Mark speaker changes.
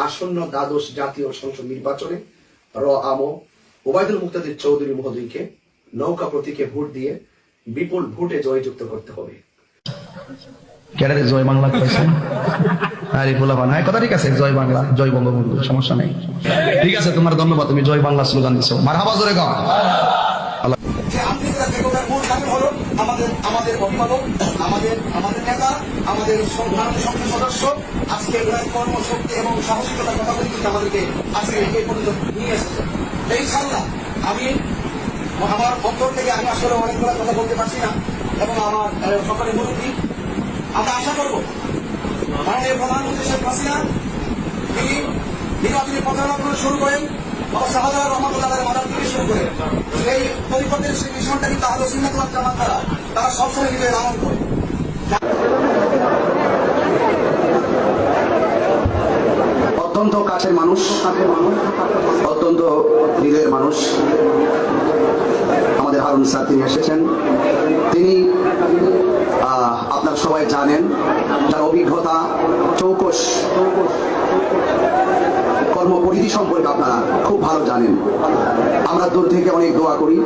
Speaker 1: আসন্ন দ্বাদশ জাতীয় সংসদ নির্বাচনে আমো ওবায়দুল মুক্তাদির চৌধুরী মহোদয়কে নৌকা প্রতীকে ভোট দিয়ে বিপুল ভোটে জয়যুক্ত করতে হবে।
Speaker 2: ক্যাডারে জয় বাংলা কয়েছেন আরে গোলাপান হ্যাঁ কথা ঠিক আছে, জয় বাংলা, জয় বঙ্গবন্ধু, সমস্যা নেই। ঠিক আছে, তোমার ধন্যবাদ, তুমি জয় বাংলা স্লোগান দিছো। মারহাবা জোরে গাও।
Speaker 1: আমাদের অভিভাবক, আমাদের নেতা, আমাদের সংসদ সদস্য আজকে কর্মশক্তি এবং সাহসিকতার কথা বলে কিন্তু আমাদেরকে আজকে এই পর্যন্ত নিয়ে এসেছে। ইনশাআল্লাহ আমি আমার অন্তর থেকে আমি আসলে অনেকগুলো কথা বলতে পারছি না, এবং আমার সকলের মুরব্বী আমরা আশা করব মাননীয় প্রধানমন্ত্রী শেখ হাসিনা তিনি নির্বাচনী প্রচারণা শুরু করেন, শাহজালাল রহমতুল্লাহ মাদার থেকে শুরু করে সেই পরিপথের সেই মিশনটা কিন্তু আহলে সুন্নাত ওয়াল জামাত তারা সবসময় নিজের লালন করে। অত্যন্ত কাছের মানুষ, অত্যন্ত হৃদয়ের মানুষ আমাদের হারুন স্যার, তিনি এসেছেন। তিনি আপনারা সবাই জানেন, তার অভিজ্ঞতা, চৌকস কর্মপরিধি সম্পর্কে আপনারা খুব ভালো জানেন। আমরা দূর থেকে অনেক দোয়া করি।